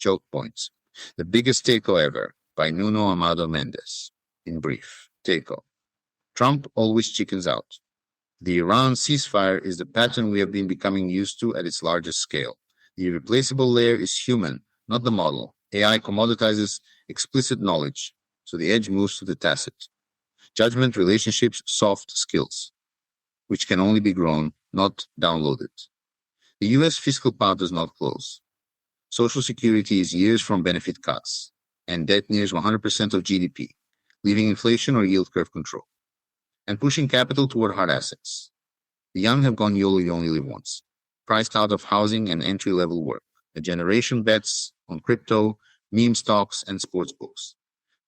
Chokepoints. The biggest takeover ever by Nuno Amado Mendes. In brief, takeover. Trump always chickens out. The Iran ceasefire is the pattern we have been becoming used to at its largest scale. The irreplaceable layer is human, not the model. AI commoditizes explicit knowledge, so the edge moves to the tacit. Judgment, relationships, soft skills, which can only be grown, not downloaded. The US fiscal path does not close. Social security is years from benefit cuts, and debt nears 100% of GDP, leaving inflation or yield curve control, and pushing capital toward hard assets. The young have gone YOLO, you only live once, priced out of housing and entry-level work. A generation bets on crypto, meme stocks, and sports books.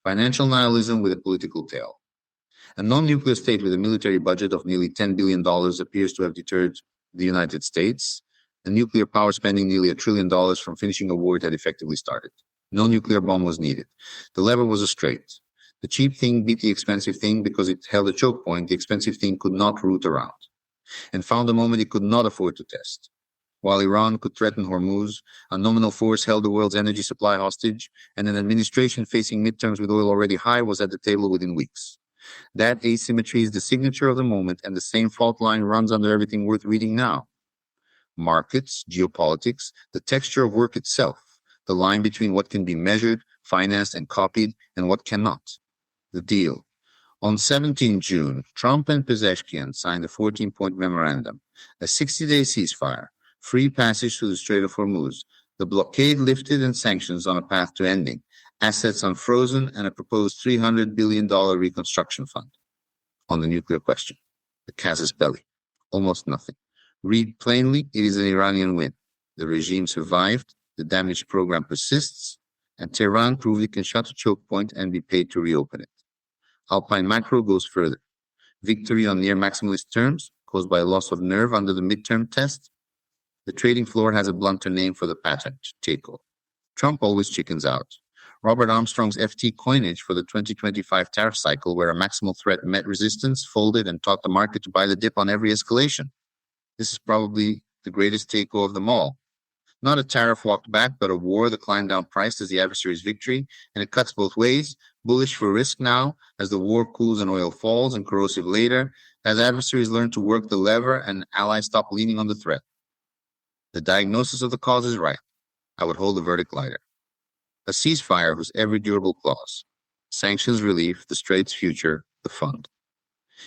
Financial nihilism with a political tail. A non-nuclear state with a military budget of nearly $10 billion appears to have deterred the United States, a nuclear power spending nearly $1 trillion from finishing a war it had effectively started. No nuclear bomb was needed. The lever was a strait. The cheap thing beat the expensive thing because it held a choke point the expensive thing could not root around, and found a moment it could not afford to test. While Iran could threaten Hormuz, a nominal force held the world's energy supply hostage, and an administration facing midterms with oil already high was at the table within weeks. That asymmetry is the signature of the moment, and the same fault line runs under everything worth reading now. Markets, geopolitics, the texture of work itself, the line between what can be measured, financed, and copied, and what cannot. The deal. On 17 June, Trump and Pezeshkian signed a 14-point memorandum, a 60-day ceasefire, free passage through the Strait of Hormuz, the blockade lifted and sanctions on a path to ending, assets unfrozen, and a proposed $300 billion reconstruction fund. On the nuclear question, the casus belli, almost nothing. Read plainly, it is an Iranian win. The regime survived, the damaged program persists, and Tehran proved it can shut a choke point and be paid to reopen it. Alpine Macro goes further. Victory on near maximalist terms, caused by a loss of nerve under the midterm test. The trading floor has a blunter name for the pattern, takeover. Trump always chickens out. Robert Armstrong's FT coinage for the 2025 tariff cycle, where a maximal threat met resistance, folded, and taught the market to buy the dip on every escalation. This is probably the greatest takeover of them all. Not a tariff walked back, but a war that climbed down priced as the adversary's victory, and it cuts both ways, bullish for risk now, as the war cools and oil falls, and corrosive later, as adversaries learn to work the lever and allies stop leaning on the threat. The diagnosis of the cause is right. I would hold the verdict lighter. A ceasefire whose every durable clause, sanctions relief, the strait's future, the fund,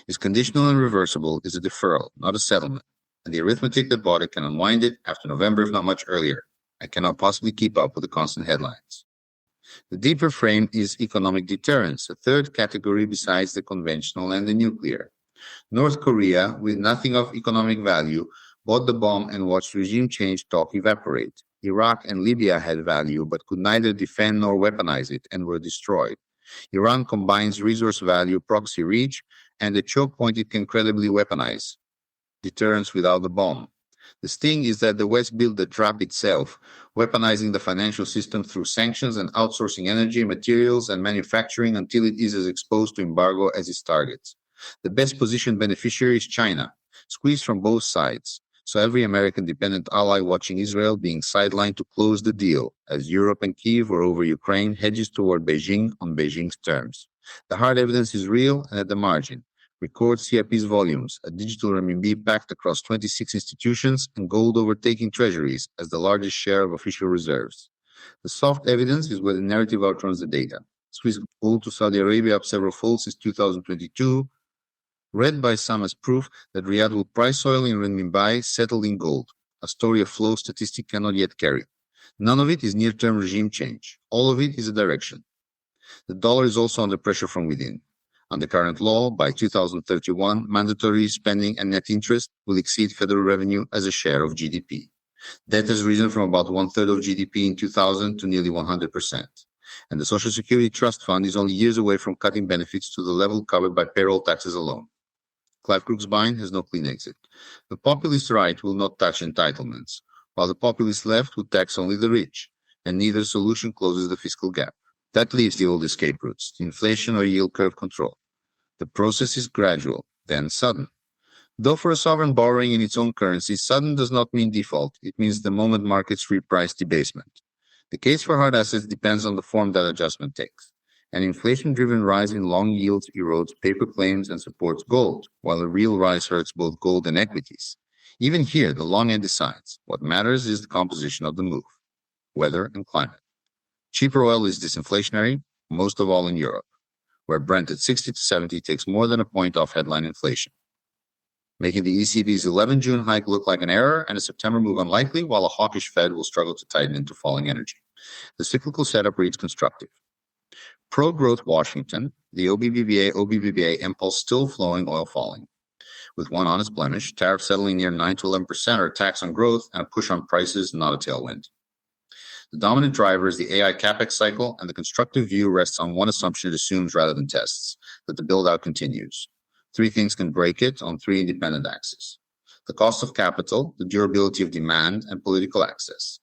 is conditional and reversible, is a deferral, not a settlement, and the arithmetic that bought it can unwind it after November, if not much earlier. I cannot possibly keep up with the constant headlines. The deeper frame is economic deterrence, a third category besides the conventional and the nuclear. North Korea, with nothing of economic value, bought the bomb and watched regime change talk evaporate. Iraq and Libya had value, but could neither defend nor weaponize it, and were destroyed. Iran combines resource value, proxy reach, and the choke point it can credibly weaponize. Deterrence without the bomb. The sting is that the West built the trap itself, weaponizing the financial system through sanctions and outsourcing energy, materials, and manufacturing until it is as exposed to embargo as its targets. The best positioned beneficiary is China, squeezed from both sides. So every American dependent ally watching Israel being sidelined to close the deal, as Europe and Kyiv were over Ukraine, hedges toward Beijing on Beijing's terms. The hard evidence is real and at the margin. Record CIP's volumes, a digital renminbi packed across 26 institutions, and gold overtaking treasuries as the largest share of official reserves. The soft evidence is where the narrative outruns the data. Swiss gold to Saudi Arabia up several fold since 2022, read by some as proof that Riyadh will price oil in renminbi settled in gold, a story a flow statistic cannot yet carry. None of it is near-term regime change. All of it is a direction. The dollar is also under pressure from within. Under current law, by 2031, mandatory spending and net interest will exceed federal revenue as a share of GDP. Debt has risen from about 1/3 of GDP in 2000 to nearly 100%. And the Social Security Trust Fund is only years away from cutting benefits to the level covered by payroll taxes alone. Clive Crook's bind has no clean exit. The populist right will not touch entitlements, while the populist left would tax only the rich, and neither solution closes the fiscal gap. That leaves the old escape routes, inflation or yield curve control. The process is gradual, then sudden. Though for a sovereign borrowing in its own currency, sudden does not mean default. It means the moment markets reprice debasement. The case for hard assets depends on the form that adjustment takes. An inflation-driven rise in long yields erodes paper claims and supports gold, while a real rise hurts both gold and equities. Even here, the long end decides. What matters is the composition of the move, weather and climate. Cheaper oil is disinflationary, most of all in Europe, where Brent at 60 to 70 takes more than a point off headline inflation, making the ECB's 11 June hike look like an error and a September move unlikely, while a hawkish Fed will struggle to tighten into falling energy. The cyclical setup reads constructive. Pro-growth Washington, the OBBBA impulse still flowing, oil falling. With one honest blemish, tariffs settling near 9 to 11% are a tax on growth and a push on prices, not a tailwind. The dominant driver is the AI capex cycle, and the constructive view rests on one assumption it assumes rather than tests, that the build-out continues. Three things can break it on three independent axes: the cost of capital, the durability of demand, and political access.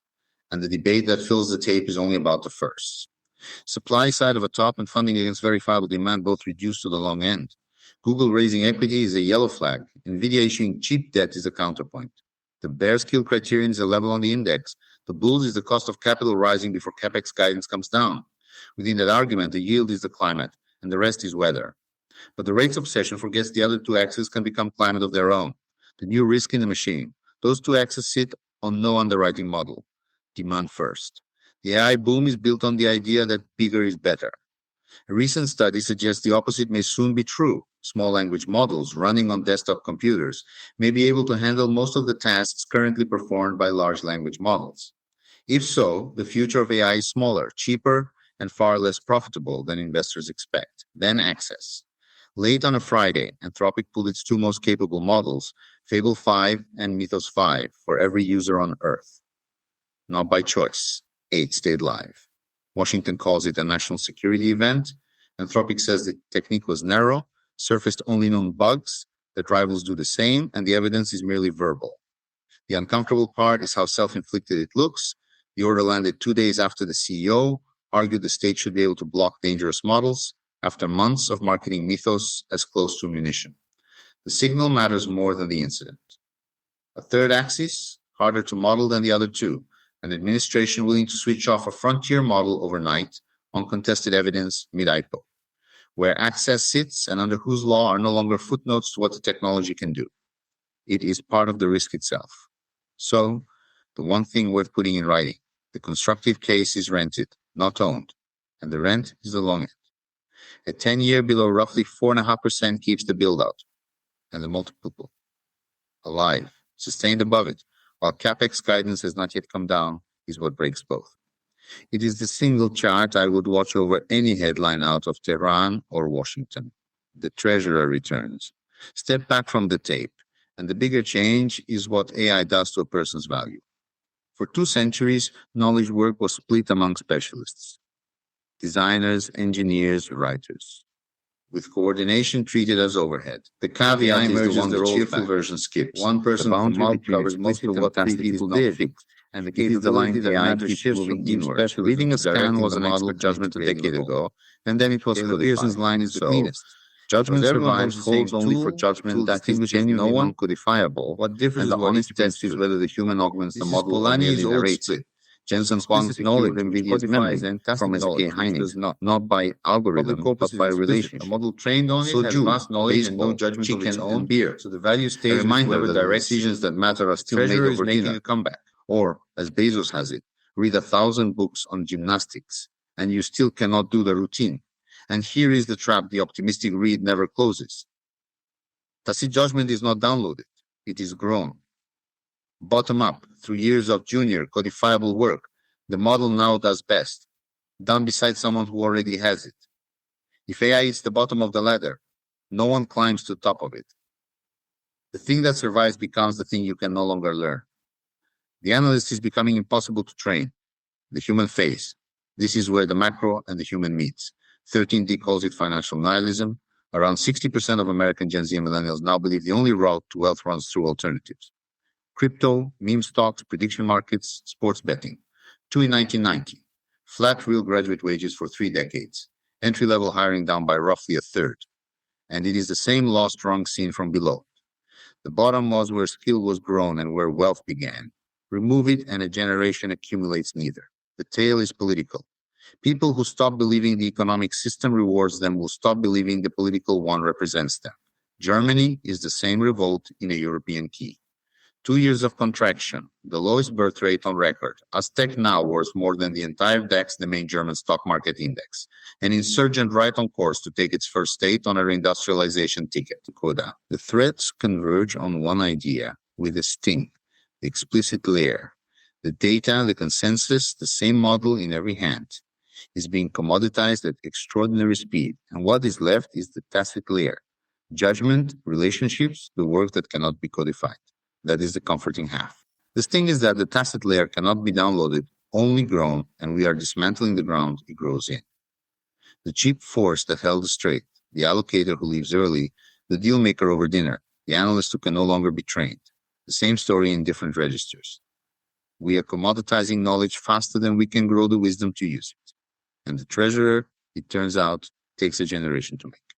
And the debate that fills the tape is only about the first. Supply side of a top and funding against verifiable demand both reduce to the long end. Google raising equity is a yellow flag. NVIDIA issuing cheap debt is a counterpoint. The bear skill criterion is a level on the index. The bulls is the cost of capital rising before capex guidance comes down. Within that argument, the yield is the climate, and the rest is weather. But the rates obsession forgets the other two axes can become climate of their own. The new risk in the machine. Those two axes sit on no underwriting model. Demand first. The AI boom is built on the idea that bigger is better. A recent study suggests the opposite may soon be true. Small language models running on desktop computers may be able to handle most of the tasks currently performed by large language models. If so, the future of AI is smaller, cheaper, and far less profitable than investors expect. Then access. Late on a Friday, Anthropic pulled its two most capable models, Fable 5 and Mythos 5, for every user on Earth. Not by choice. 8 stayed live. Washington calls it a national security event. Anthropic says the technique was narrow, surfaced only known bugs, that rivals do the same, and the evidence is merely verbal. The uncomfortable part is how self-inflicted it looks. The order landed 2 days after the CEO argued the state should be able to block dangerous models, after months of marketing Mythos as close to munition. The signal matters more than the incident. A third axis, harder to model than the other two, an administration willing to switch off a frontier model overnight on contested evidence mid-IPO, where access sits and under whose law are no longer footnotes to what the technology can do. It is part of the risk itself. So, the one thing worth putting in writing, the constructive case is rented, not owned, and the rent is the long end. A 10-year below roughly 4.5% keeps the build-out, and the multiple alive, sustained above it, while capex guidance has not yet come down, is what breaks both. It is the single chart I would watch over any headline out of Tehran or Washington. The treasurer returns. Step back from the tape, and the bigger change is what AI does to a person's value. For 2 centuries, knowledge work was split among specialists: designers, engineers, writers, with coordination treated as overhead. The caveat is the one the cheerful version skips. One person per mob covers most of what 3 people did, and the capability that matters shifts from inward. Reading a scan was an expert judgment a decade ago, and then it was Pearson's line is the cleanest. Judgment survives holds only for judgment that is genuinely non-codifiable. What differs, and the honest test is whether the human augments the model or merely narrates it. Jensen Huang's knowledge NVIDIA's memory from SK Hynix, not by algorithm, but by relation. A model trained on it has vast knowledge and no judgment of its own beer. So the value stays. A reminder that the decisions that matter are still made over making a comeback. Or, as Bezos has it, read 1,000 books on gymnastics, and you still cannot do the routine. And here is the trap the optimistic read never closes. Tacit judgment is not downloaded, it is grown. Bottom up, through years of junior, codifiable work, the model now does best, done beside someone who already has it. If AI is the bottom of the ladder, no one climbs to the top of it. The thing that survives becomes the thing you can no longer learn. The analyst is becoming impossible to train. The human face. This is where the macro and the human meets. 13D calls it financial nihilism. Around 60% of American Gen Z and millennials now believe the only route to wealth runs through alternatives. Crypto, meme stocks, prediction markets, sports betting. 2 in 1990. Flat real graduate wages for 3 decades. Entry-level hiring down by roughly 1/3. And it is the same lost rung seen from below. The bottom was where skill was grown and where wealth began. Remove it and a generation accumulates neither. The tail is political. People who stop believing the economic system rewards them will stop believing the political one represents them. Germany is the same revolt in a European key. 2 years of contraction, the lowest birth rate on record. Aztec now worth more than the entire DAX, the main German stock market index. An insurgent right on course to take its first state on a reindustrialization ticket, Coda. The threats converge on one idea, with a sting, the explicit layer. The data, the consensus, the same model in every hand, is being commoditized at extraordinary speed. And what is left is the tacit layer. Judgment, relationships, the work that cannot be codified. That is the comforting half. The thing is that the tacit layer cannot be downloaded, only grown, and we are dismantling the ground it grows in. The cheap force that held the strait, the allocator who leaves early, the deal maker over dinner, the analyst who can no longer be trained. The same story in different registers. We are commoditizing knowledge faster than we can grow the wisdom to use it. And the treasurer, it turns out, takes a generation to make.